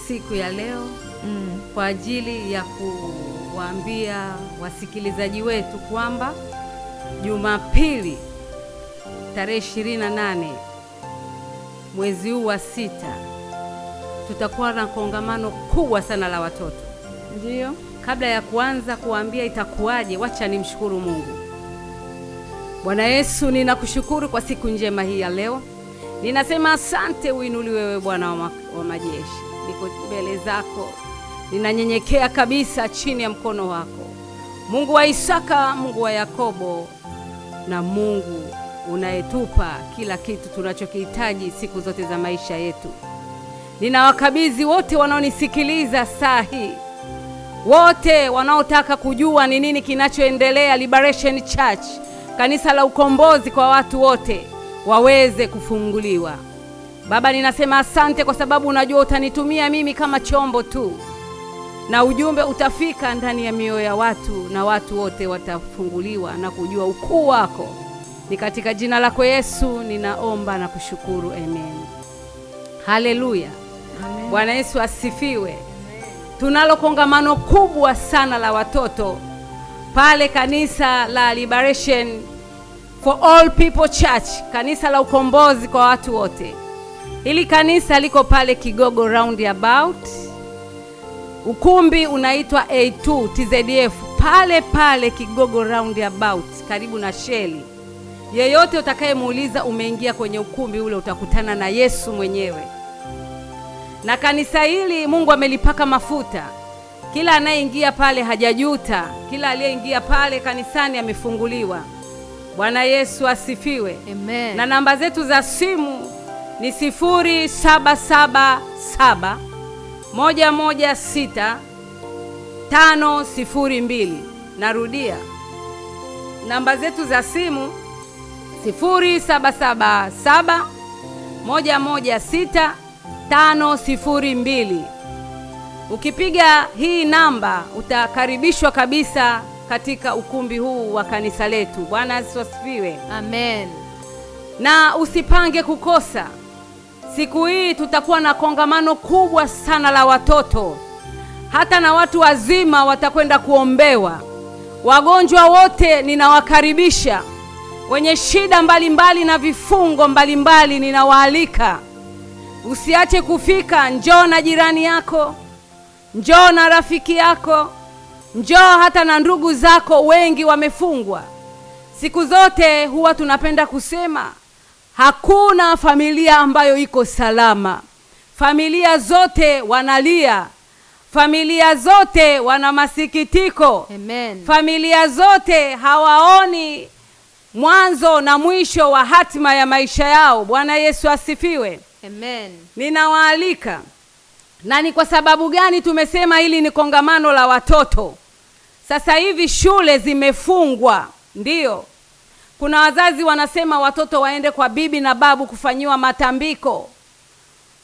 siku ya leo kwa ajili ya kuwaambia wasikilizaji wetu kwamba Jumapili tarehe 28 mwezi huu wa 6 tutakuwa na kongamano kubwa sana la watoto. Ndio. Kabla ya kuanza kuambia itakuwaje, wacha nimshukuru Mungu. Bwana Yesu, ninakushukuru kwa siku njema hii ya leo. Ninasema asante, uinuliwe wewe Bwana wa majeshi. Niko mbele zako, ninanyenyekea kabisa chini ya mkono wako. Mungu wa Isaka, Mungu wa Yakobo, na Mungu unayetupa kila kitu tunachokihitaji siku zote za maisha yetu. Ninawakabidhi wote wanaonisikiliza saa hii, wote wanaotaka kujua ni nini kinachoendelea Liberation Church, kanisa la ukombozi kwa watu wote, waweze kufunguliwa. Baba, ninasema asante kwa sababu unajua utanitumia mimi kama chombo tu, na ujumbe utafika ndani ya mioyo ya watu, na watu wote watafunguliwa na kujua ukuu wako. Ni katika jina lako Yesu ninaomba na kushukuru, amen. Haleluya. Amen. Bwana Yesu asifiwe. Tunalo kongamano kubwa sana la watoto pale kanisa la Liberation for All People Church, kanisa la ukombozi kwa watu wote. Hili kanisa liko pale Kigogo Roundabout. Ukumbi unaitwa A2 TZF, pale Kigogo Roundabout karibu na Sheli. Yeyote utakayemuuliza umeingia kwenye ukumbi ule utakutana na Yesu mwenyewe. Na kanisa hili Mungu amelipaka mafuta. Kila anayeingia pale hajajuta. Kila aliyeingia pale kanisani amefunguliwa. Bwana Yesu asifiwe. Amen. Na namba zetu za simu ni 0777 116 502. Narudia, namba zetu za simu 0777 116 502. Ukipiga hii namba utakaribishwa kabisa katika ukumbi huu wa kanisa letu. Bwana asifiwe. Amen. Na usipange kukosa. Siku hii tutakuwa na kongamano kubwa sana la watoto. Hata na watu wazima watakwenda kuombewa. Wagonjwa wote ninawakaribisha. Wenye shida mbalimbali na vifungo mbalimbali ninawaalika. Usiache kufika. Njoo na jirani yako, njoo na rafiki yako, njoo hata na ndugu zako, wengi wamefungwa. Siku zote huwa tunapenda kusema hakuna familia ambayo iko salama. Familia zote wanalia. Familia zote wana masikitiko. Amen. Familia zote hawaoni mwanzo na mwisho wa hatima ya maisha yao. Bwana Yesu asifiwe. Amen. Ninawaalika. Na ni kwa sababu gani tumesema hili ni kongamano la watoto? Sasa hivi shule zimefungwa. Ndiyo. Kuna wazazi wanasema watoto waende kwa bibi na babu kufanyiwa matambiko.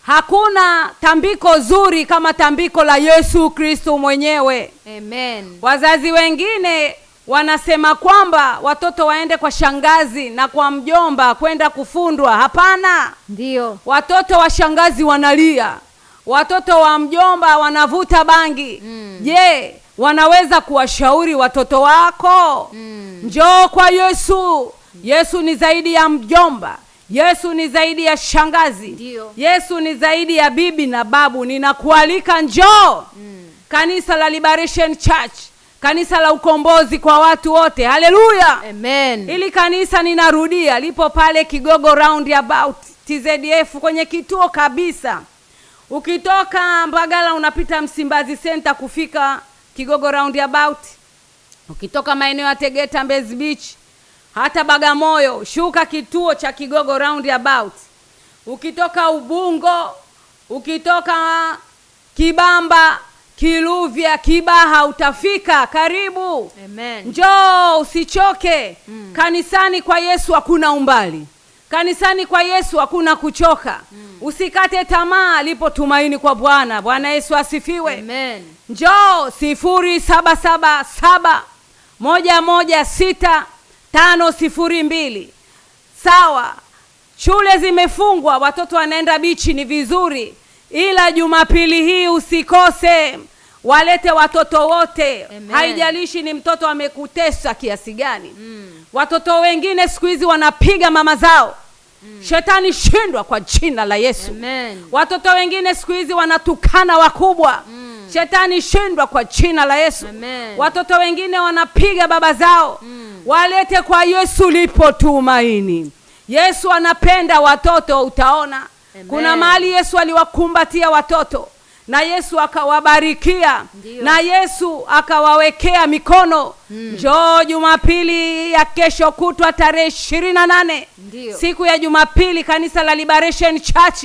Hakuna tambiko zuri kama tambiko la Yesu Kristo mwenyewe. Amen. Wazazi wengine wanasema kwamba watoto waende kwa shangazi na kwa mjomba kwenda kufundwa. Hapana. Ndio. Watoto wa shangazi wanalia. Watoto wa mjomba wanavuta bangi. Je, wanaweza kuwashauri watoto wako? Njoo kwa Yesu. Yesu ni zaidi ya mjomba. Yesu ni zaidi ya shangazi. Ndio. Yesu ni zaidi ya bibi na babu. Ninakualika njoo. Kanisa la Liberation Church, kanisa la ukombozi kwa watu wote. Haleluya. Amen. Ili kanisa, ninarudia, lipo pale Kigogo Roundabout TZF, kwenye kituo kabisa. Ukitoka Mbagala unapita Msimbazi Center kufika Kigogo Roundabout. Ukitoka maeneo ya Tegeta, Mbezi Beach, hata Bagamoyo, shuka kituo cha Kigogo Roundabout. Ukitoka Ubungo, ukitoka Kibamba, Kiluvya, Kibaha, utafika. Karibu. Amen. Njoo, usichoke. Kanisani kwa Yesu hakuna umbali. Kanisani kwa Yesu hakuna kuchoka. Usikate tamaa, lipo tumaini kwa Bwana. Bwana Yesu asifiwe. Amen. Njoo 0777 116 502. Sawa. Shule zimefungwa, watoto wanaenda bichi, ni vizuri. ila Jumapili hii usikose, walete watoto wote. Amen. Haijalishi ni mtoto amekutesa kiasi gani. Watoto wengine siku hizi wanapiga mama zao. Shetani shindwa kwa jina la Yesu. Amen. Watoto wengine siku hizi wanatukana wakubwa. Shetani shindwa kwa jina la Yesu. Amen. Watoto wengine wanapiga baba zao. Walete kwa Yesu, lipo tumaini. Yesu anapenda watoto, utaona. Amen. Kuna mahali Yesu aliwakumbatia watoto na Yesu akawabarikia. Ndiyo. Na Yesu akawawekea mikono. Njoo Jumapili ya kesho kutwa tarehe 28. Ndiyo. Siku ya Jumapili kanisa la Liberation Church.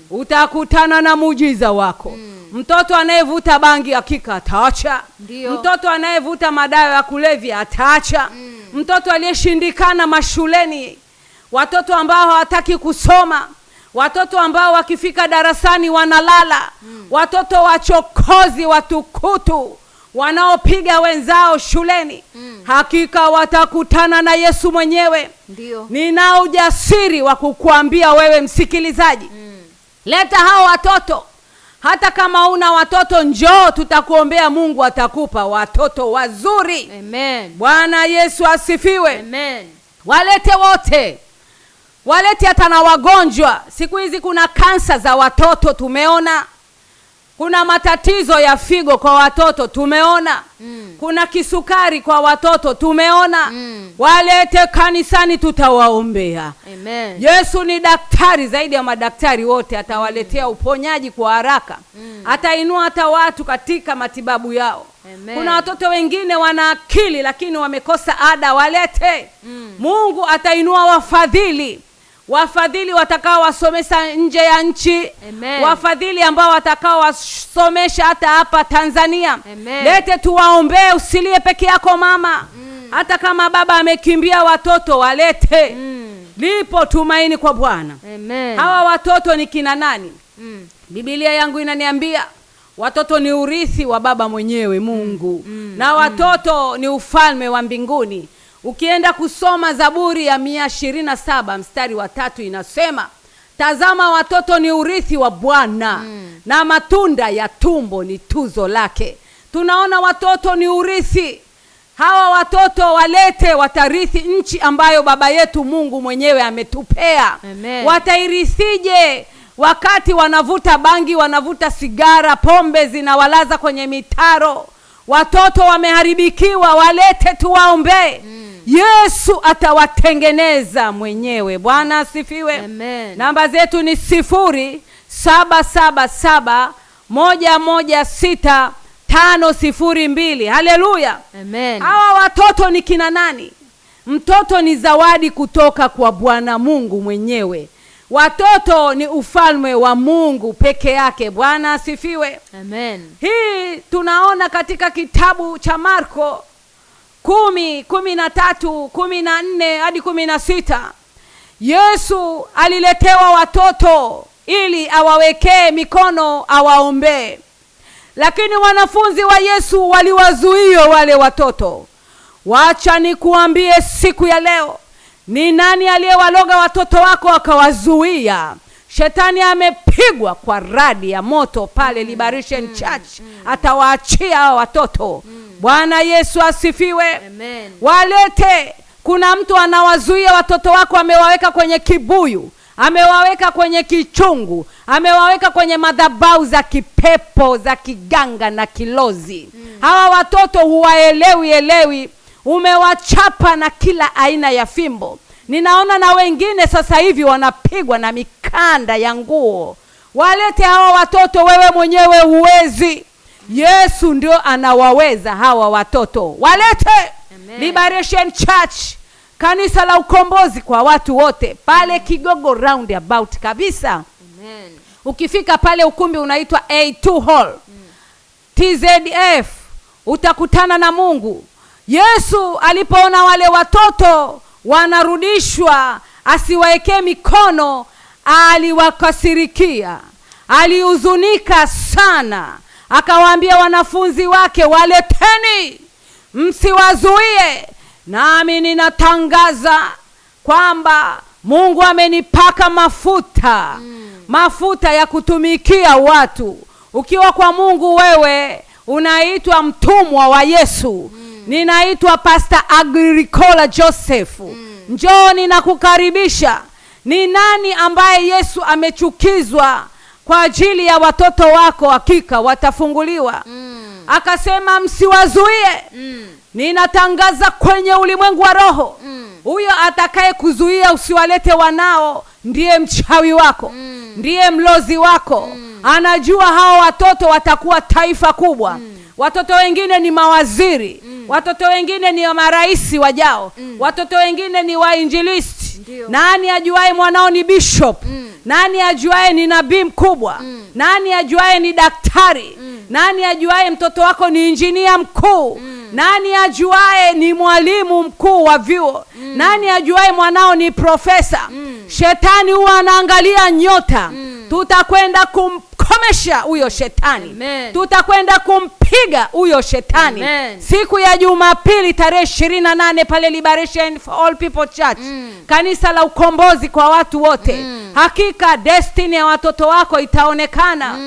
Utakutana na muujiza wako. Mtoto anayevuta bangi hakika ataacha. Ndiyo. Mtoto anayevuta madawa ya kulevya ataacha. Mtoto aliyeshindikana mashuleni, watoto ambao hawataki kusoma, watoto ambao wakifika darasani wanalala, watoto wachokozi, watukutu, wanaopiga wenzao shuleni, hakika watakutana na Yesu mwenyewe. Ndiyo. Nina ujasiri wa kukuambia wewe msikilizaji, leta hao watoto. Hata kama una watoto, njoo, tutakuombea, Mungu atakupa watoto wazuri. Amen. Bwana Yesu asifiwe. Amen. Walete wote. Walete hata na wagonjwa. Siku hizi kuna kansa za watoto, tumeona. Kuna matatizo ya figo kwa watoto, tumeona. Kuna kisukari kwa watoto, tumeona. Walete kanisani, tutawaombea. Amen. Yesu ni daktari zaidi ya madaktari wote, atawaletea uponyaji kwa haraka. Atainua hata watu katika matibabu yao. Amen. Kuna watoto wengine wana akili lakini wamekosa ada, walete. Mungu atainua wafadhili. Wafadhili watakao wasomesha nje ya nchi. Amen. Wafadhili ambao watakao wasomesha hata hapa Tanzania. Amen. Lete tuwaombee, usilie peke yako mama. Hata kama baba amekimbia, watoto walete. Lipo tumaini kwa Bwana. Amen. Hawa watoto ni kina nani? Biblia yangu inaniambia watoto ni urithi wa baba mwenyewe Mungu. Na watoto ni ufalme wa mbinguni. Ukienda kusoma Zaburi ya 127 mstari wa 3 inasema, tazama watoto ni urithi wa Bwana, na matunda ya tumbo ni tuzo lake. Tunaona watoto ni urithi. Hawa watoto walete, watarithi nchi ambayo baba yetu Mungu mwenyewe ametupea. Amen. Watairithije wakati wanavuta bangi, wanavuta sigara, pombe zinawalaza kwenye mitaro? Watoto wameharibikiwa, walete tuwaombe. Yesu atawatengeneza mwenyewe. Bwana asifiwe. Amen. Namba zetu ni 0777116502. Haleluya. Amen. Hawa watoto ni kina nani? Mtoto ni zawadi kutoka kwa Bwana Mungu mwenyewe. Watoto ni ufalme wa Mungu peke yake. Bwana asifiwe. Amen. Hii tunaona katika kitabu cha Marko 10:13-14 hadi 16. Yesu aliletewa watoto ili awawekee mikono, awaombee. Lakini wanafunzi wa Yesu waliwazuia wale watoto. Wacha nikuambie siku ya leo, ni nani aliyewaloga watoto wako akawazuia? Shetani amepigwa kwa radi ya moto pale Liberation Church. Atawaachia hao watoto. Bwana Yesu asifiwe. Amen. Walete. Kuna mtu anawazuia watoto wako, amewaweka kwenye kibuyu, amewaweka kwenye kichungu, amewaweka kwenye madhabahu za kipepo, za kiganga na kilozi. Hawa watoto huwaelewi. Umewachapa na kila aina ya fimbo. Ninaona na wengine sasa hivi wanapigwa na mikanda ya nguo. Walete hawa watoto, wewe mwenyewe huwezi. Yesu ndio anawaweza hawa watoto. Walete. Amen. Liberation Church, kanisa la ukombozi kwa watu wote, pale Kigogo roundabout kabisa. Amen. Ukifika pale ukumbi unaitwa A2 Hall. TZF, utakutana na Mungu. Yesu alipoona wale watoto wanarudishwa asiwaekee mikono, aliwakasirikia, alihuzunika sana. Akawaambia wanafunzi wake, waleteni, msiwazuie. Nami ninatangaza kwamba Mungu amenipaka mafuta. mafuta ya kutumikia watu. Ukiwa kwa Mungu wewe unaitwa mtumwa wa Yesu. Ninaitwa Pastor Agricola Joseph. Njoo ninakukaribisha. Ni nani ambaye Yesu amechukizwa kwa ajili ya watoto wako? Hakika watafunguliwa. Akasema msiwazuie. Ninatangaza kwenye ulimwengu wa roho. Huyo atakaye kuzuia usiwalete wanao ndiye mchawi wako. Ndiye mlozi wako. Anajua hao watoto watakuwa taifa kubwa. Watoto wengine ni mawaziri. Watoto wengine ni marais wajao. Watoto wengine ni wainjilisti. Nani ajuaye mwanao ni bishop? Nani ajuaye ni nabii mkubwa? Nani ajuaye ni daktari? Nani ajuaye mtoto wako ni injinia mkuu? Nani ajuaye ni mwalimu mkuu wa vyuo? Nani ajuaye mwanao ni profesa? Shetani huwa anaangalia nyota. Tutakwenda kumkomesha huyo shetani. Tutakwenda kumpiga huyo shetani. Siku ya Jumapili tarehe 28 pale Liberation for All People Church. Kanisa la ukombozi kwa watu wote. Hakika destiny ya watoto wako itaonekana.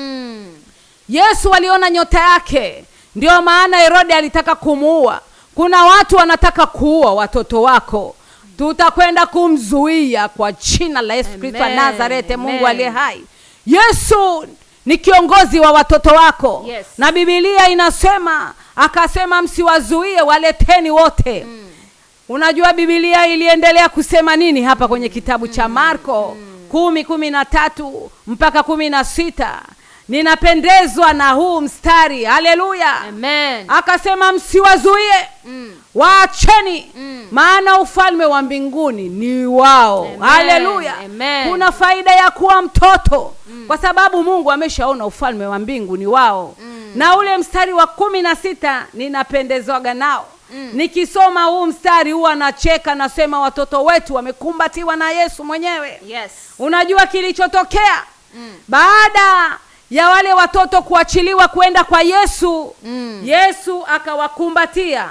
Yesu aliona nyota yake. Ndio maana Herode alitaka kumuua. Kuna watu wanataka kuua watoto wako. Tutakwenda kumzuia kwa jina la Yesu Kristo wa Nazareti, Mungu aliye hai. Yesu ni kiongozi wa watoto wako. Na Biblia inasema, akasema msiwazuie, waleteni wote. Unajua Biblia iliendelea kusema nini hapa kwenye kitabu cha Marko 10:13 mpaka 16. Ninapendezwa na huu mstari. Haleluya. Amen. Akasema msiwazuie. Waacheni. Maana ufalme wa mbinguni ni wao. Haleluya. Kuna faida ya kuwa mtoto. Kwa sababu Mungu ameshaona ufalme wa mbingu ni wao. Na ule mstari wa 16 ninapendezwaga nao. Nikisoma huu mstari huwa nacheka, nasema watoto wetu wamekumbatiwa na Yesu mwenyewe. Unajua kilichotokea? Baada ya wale watoto kuachiliwa kwenda kwa Yesu, Yesu akawakumbatia.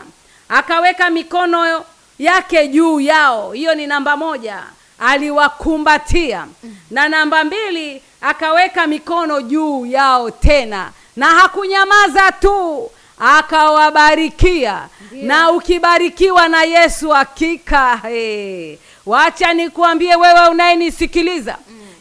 Akaweka mikono yake juu yao. Hiyo ni namba 1. Aliwakumbatia. Na namba 2, akaweka mikono juu yao tena. Na hakunyamaza tu, akawabarikia. Na ukibarikiwa na Yesu hakika, wacha nikuambie wewe unayenisikiliza,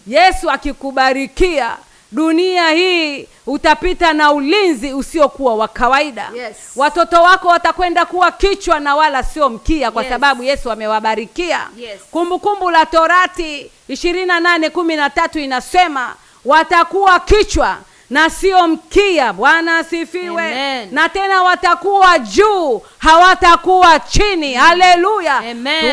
Yesu akikubarikia, dunia hii utapita na ulinzi usiokuwa wa kawaida. Watoto wako watakwenda kuwa kichwa na wala sio mkia, kwa sababu Yesu amewabarikia. Kumbukumbu la Torati 28:13 inasema watakuwa kichwa na sio mkia. Bwana asifiwe. Na tena watakuwa juu, hawatakuwa chini. Haleluya.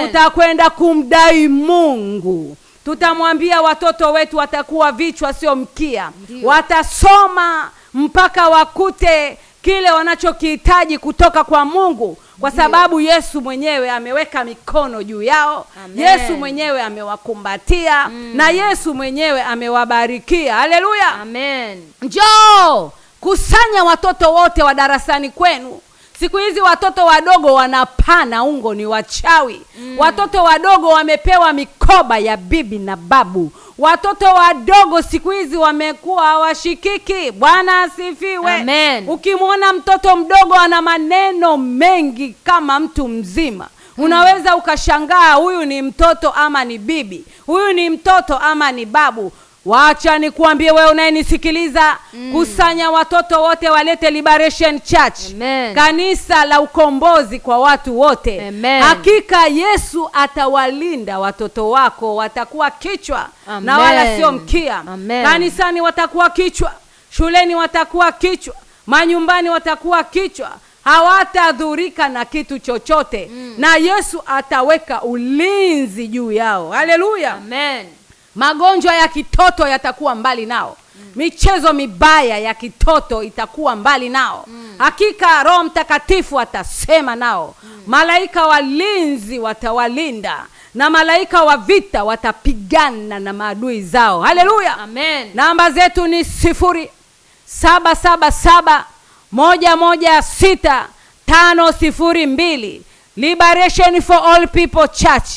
Tutakwenda kumdai Mungu. Tutamwambia watoto wetu watakuwa vichwa sio mkia. Watasoma mpaka wakute kile wanachokihitaji kutoka kwa Mungu, kwa sababu Yesu mwenyewe ameweka mikono juu yao. Yesu mwenyewe amewakumbatia. Na Yesu mwenyewe amewabarikia. Haleluya. Njoo kusanya watoto wote wa darasani kwenu. Siku hizi watoto wadogo wanapana ungo, ni wachawi. Watoto wadogo wamepewa mikoba ya bibi na babu. Watoto wadogo siku hizi wamekuwa hawashikiki. Bwana asifiwe. Ukimwona mtoto mdogo ana maneno mengi kama mtu mzima, unaweza ukashangaa huyu ni mtoto ama ni bibi, huyu ni mtoto ama ni babu. Wacha nikuambie wewe unayenisikiliza, kusanya watoto wote walete Liberation Church. Kanisa la ukombozi kwa watu wote. Hakika Yesu atawalinda watoto wako, watakuwa kichwa na wala sio mkia. Kanisani watakuwa kichwa, shuleni watakuwa kichwa, manyumbani watakuwa kichwa. Hawatadhurika na kitu chochote. Na Yesu ataweka ulinzi juu yao. Haleluya. Magonjwa ya kitoto yatakuwa mbali nao. Michezo mibaya ya kitoto itakuwa mbali nao. Hakika Roho Mtakatifu atasema nao. Malaika walinzi watawalinda. Na malaika wa vita watapigana na maadui zao. Haleluya. Namba zetu ni 0777-116-502. Liberation for All People Church.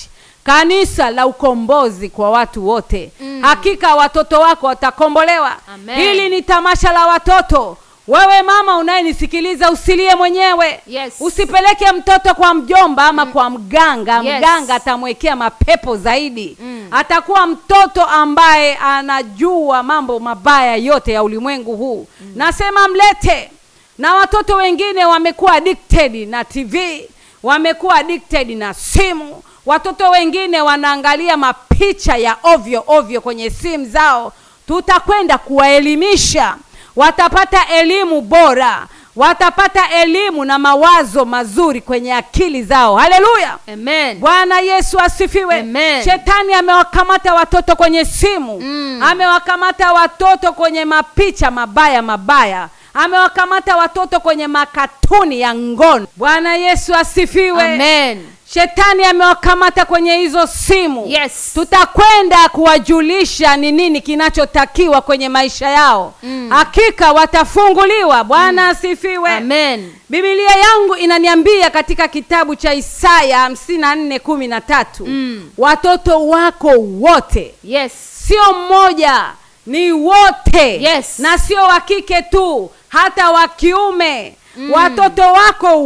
kanisa la ukombozi kwa watu wote. Hakika watoto wako watakombolewa. Amen. Hili ni tamasha la watoto. Wewe mama unayenisikiliza, usilie mwenyewe. Yes. Usipeleke mtoto kwa mjomba ama kwa mganga. Yes. Mganga atamwekea mapepo zaidi. Atakuwa mtoto ambaye anajua mambo mabaya yote ya ulimwengu huu. Nasema mlete. Na watoto wengine wamekuwa addicted na TV, wamekuwa addicted na simu. Watoto wengine wanaangalia mapicha ya ovyo ovyo kwenye simu zao. Tutakwenda kuwaelimisha. Watapata elimu bora, watapata elimu na mawazo mazuri kwenye akili zao. Haleluya. Amen. Bwana Yesu asifiwe. Amen. Shetani amewakamata watoto kwenye simu. Amewakamata watoto kwenye mapicha mabaya. Amewakamata watoto kwenye makatuni ya ngono. Bwana Yesu asifiwe. Amen. Shetani amewakamata kwenye hizo simu. Yes. Tutakwenda kuwajulisha ni nini kinachotakiwa kwenye maisha yao. Hakika watafunguliwa. Bwana asifiwe. Amen. Biblia yangu inaniambia katika kitabu cha Isaya 54:13, watoto wako wote. Yes. Sio mmoja, ni wote. Yes. Na sio wa kike tu, hata wa kiume. Watoto wako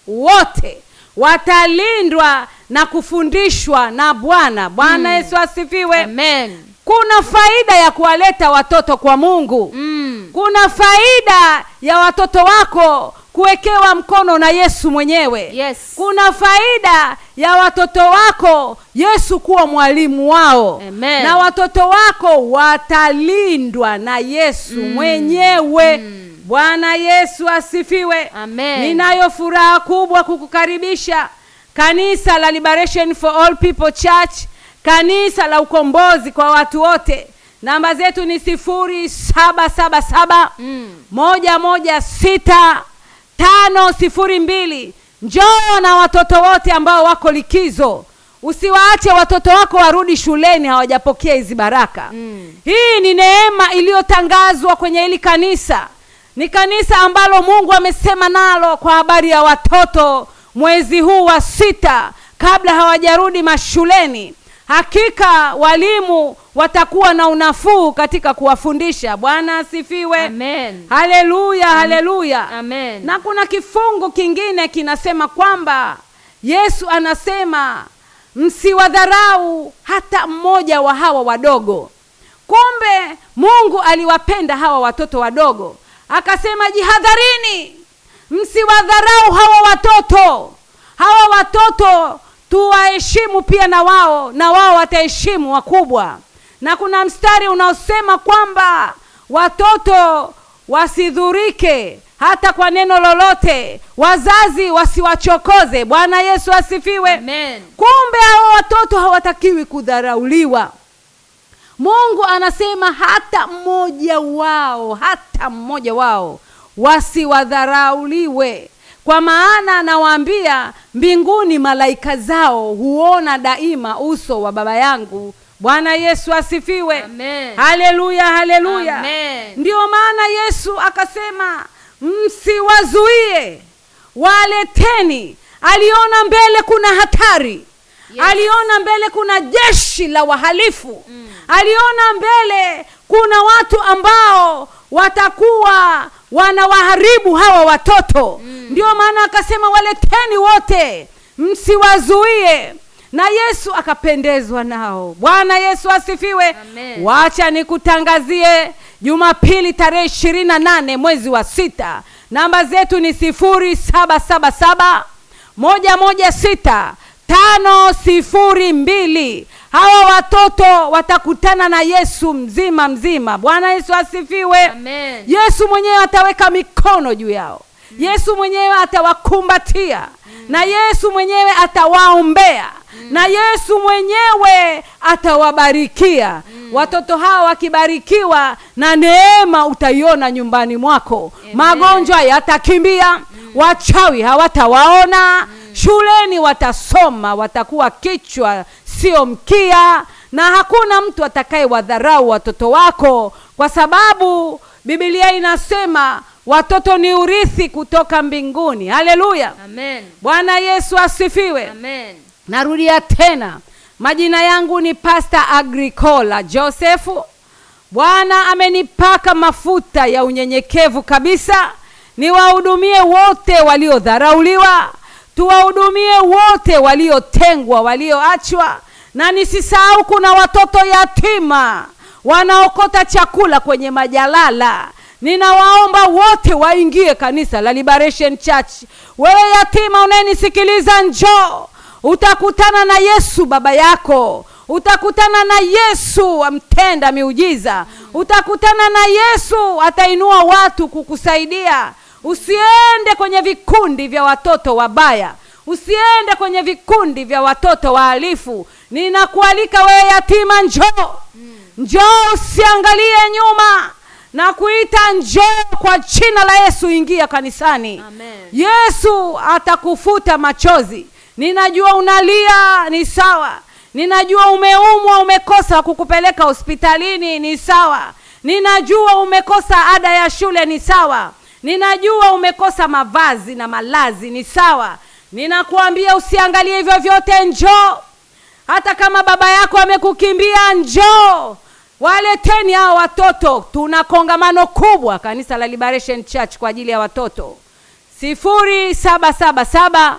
wote watalindwa na kufundishwa na Bwana. Bwana Yesu asifiwe. Amen. Kuna faida ya kuwaleta watoto kwa Mungu. Kuna faida ya watoto wako kuwekewa mkono na Yesu mwenyewe. Yes. Kuna faida ya watoto wako Yesu kuwa mwalimu wao. Amen. Na watoto wako watalindwa na Yesu mwenyewe. Bwana Yesu asifiwe. Amen. Ninayo furaha kubwa kukukaribisha kanisa la Liberation for All People Church, kanisa la ukombozi kwa watu wote. Namba zetu ni 0777 116 502. Njoo na watoto wote ambao wako likizo. Usiwaache watoto wako warudi shuleni hawajapokea hizi baraka. Hii ni neema iliyotangazwa kwenye hili kanisa. Ni kanisa ambalo Mungu amesema nalo kwa habari ya watoto mwezi huu wa 6 kabla hawajarudi mashuleni. Hakika walimu watakuwa na unafuu katika kuwafundisha. Bwana asifiwe. Amen. Haleluya, haleluya. Amen. Na kuna kifungu kingine kinasema kwamba Yesu anasema msiwadharau hata mmoja wa hawa wadogo. Kumbe Mungu aliwapenda hawa watoto wadogo. Akasema jihadharini, msiwadharau hawa watoto. Hawa watoto tuwaheshimu pia na wao wataheshimu wakubwa. Na kuna mstari unaosema kwamba watoto wasidhurike hata kwa neno lolote, wazazi wasiwachokoze. Bwana Yesu asifiwe. Amen. Kumbe hawa watoto hawatakiwi kudharauliwa. Mungu anasema hata mmoja wao wasiwadharauliwe. Kwa maana nawaambia, mbinguni malaika zao huona daima uso wa Baba yangu. Bwana Yesu asifiwe. Amen. Haleluya, haleluya. Amen. Ndio maana Yesu akasema msiwazuie, waleteni. Aliona mbele kuna hatari. Yes. Aliona mbele kuna jeshi la wahalifu. Aliona mbele kuna watu ambao watakuwa wanawaharibu hawa watoto. Ndio maana akasema waleteni wote, msiwazuie. Na Yesu akapendezwa nao. Bwana Yesu asifiwe. Amen. Wacha nikutangazie Jumapili tarehe 28 mwezi wa 6. Namba zetu ni 0777 116 502. Hawa watoto watakutana na Yesu mzima. Bwana Yesu asifiwe. Amen. Yesu mwenyewe ataweka mikono juu yao. Yesu mwenyewe atawakumbatia. Na Yesu mwenyewe atawaombea. Na Yesu mwenyewe atawabarikia. Watoto hawa wakibarikiwa, na neema utaiona nyumbani mwako. Amen. Magonjwa yatakimbia. Wachawi hawatawaona. Shuleni watasoma, watakuwa kichwa sio mkia. Na hakuna mtu atakaye wadharau watoto wako, kwa sababu Biblia inasema watoto ni urithi kutoka mbinguni. Haleluya. Amen. Bwana Yesu asifiwe. Amen. Narudia tena, Majina yangu ni Pastor Agricola Joseph. Bwana amenipaka mafuta ya unyenyekevu kabisa, niwahudumie wote waliodharauliwa, tuwahudumie wote waliotengwa, walioachwa, na nisisahau kuna watoto yatima wanaokota chakula kwenye majalala. Ninawaomba wote waingie kanisa la Liberation Church. Wewe yatima unayenisikiliza, njoo, utakutana na Yesu baba yako, utakutana na Yesu amtenda miujiza, utakutana na Yesu atainua watu kukusaidia. Usiende kwenye vikundi vya watoto wabaya, usiende kwenye vikundi vya watoto wahalifu. Ninakualika wewe yatima, njoo. Njoo, usiangalie nyuma, na kuita njoo kwa jina la Yesu, ingia kanisani. Amen. Yesu atakufuta machozi. Ninajua unalia, ni sawa. Ninajua umeumwa, umekosa kukupeleka hospitalini, ni sawa. Ninajua umekosa ada ya shule, ni sawa. Ninajua umekosa mavazi na malazi, ni sawa. Ninakuambia usiangalie hivyo vyote, njoo. Hata kama baba yako amekukimbia, njoo. Waleteni hao watoto. Tuna kongamano kubwa kanisa la Liberation Church kwa ajili ya watoto. 0777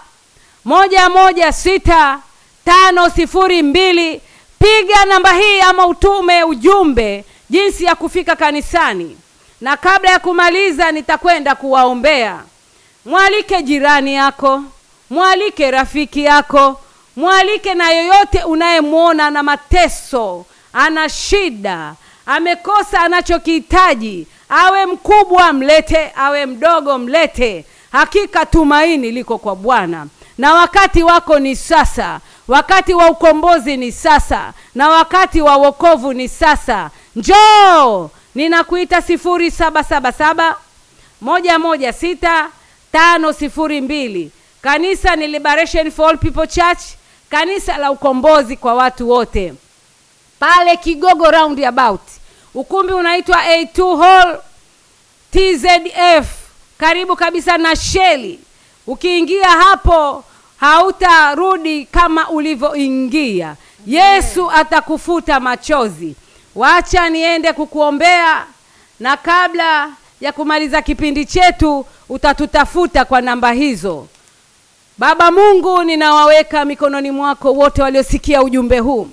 116 502. Piga namba hii ama utume ujumbe jinsi ya kufika kanisani. Na kabla ya kumaliza nitakwenda kuwaombea. Mwalike jirani yako, mwalike rafiki yako, mwalike na yoyote unayemwona na mateso, ana shida, amekosa anachokihitaji. Awe mkubwa mlete, awe mdogo mlete. Hakika tumaini liko kwa Bwana, na wakati wako ni sasa. Wakati wa ukombozi ni sasa, na wakati wa wokovu ni sasa. Njoo, ninakuita 0777 116 502. Kanisa ni Liberation for All People Church, kanisa la ukombozi kwa watu wote. Pale Kigogo Roundabout. Ukumbi unaitwa A2 Hall TZF, karibu kabisa na Sheli. Ukiingia hapo hautarudi kama ulivyoingia. Yesu atakufuta machozi. Wacha niende kukuombea, na kabla ya kumaliza kipindi chetu utatutafuta kwa namba hizo. Baba Mungu, ninawaweka mikononi mwako wote waliosikia ujumbe huu.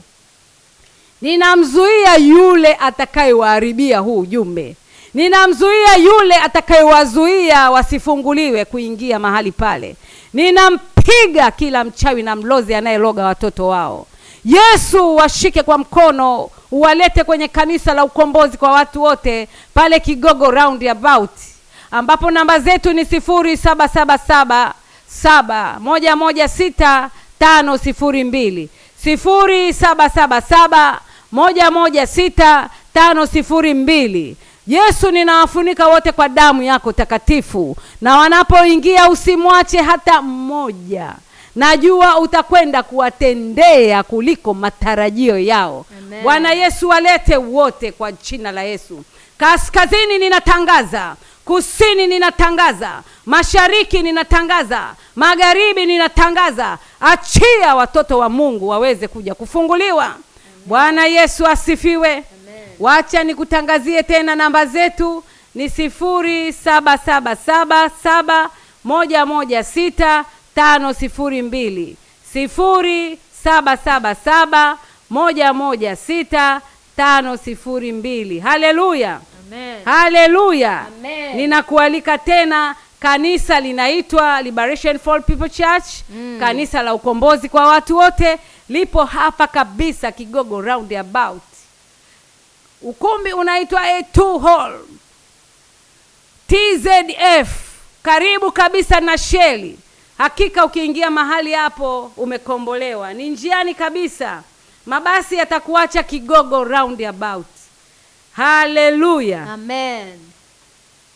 Ninamzuia yule atakayewaharibia huu ujumbe. Ninamzuia yule atakayewazuia wasifunguliwe kuingia mahali pale. Ninampiga kila mchawi na mlozi anayeloga watoto wao. Yesu, washike kwa mkono, uwalete kwenye kanisa la ukombozi kwa watu wote pale Kigogo Roundabout, ambapo namba zetu ni 0777 116 502. 0777 116 502. Yesu, ninawafunika wote kwa damu yako takatifu, na wanapoingia usimwache hata mmoja. Najua utakwenda kuwatendea kuliko matarajio yao. Amen. Bwana Yesu, walete wote kwa jina la Yesu. Kaskazini ninatangaza, kusini ninatangaza, mashariki ninatangaza, magharibi ninatangaza. Achia watoto wa Mungu waweze kuja kufunguliwa. Amen. Bwana Yesu asifiwe. Amen. Wacha nikutangazie tena namba zetu ni 0777 116 502. 0777 116 502. Haleluya. Amen. Haleluya. Amen. Ninakualika tena, kanisa linaitwa Liberation for All People Church, kanisa la ukombozi kwa watu wote, lipo hapa kabisa Kigogo Roundabout. Ukumbi unaitwa A2 Hall TZF, karibu kabisa na Sheli. Hakika ukiingia mahali hapo umekombolewa. Ni njiani kabisa. Mabasi yatakuacha Kigogo Roundabout. Haleluya. Amen.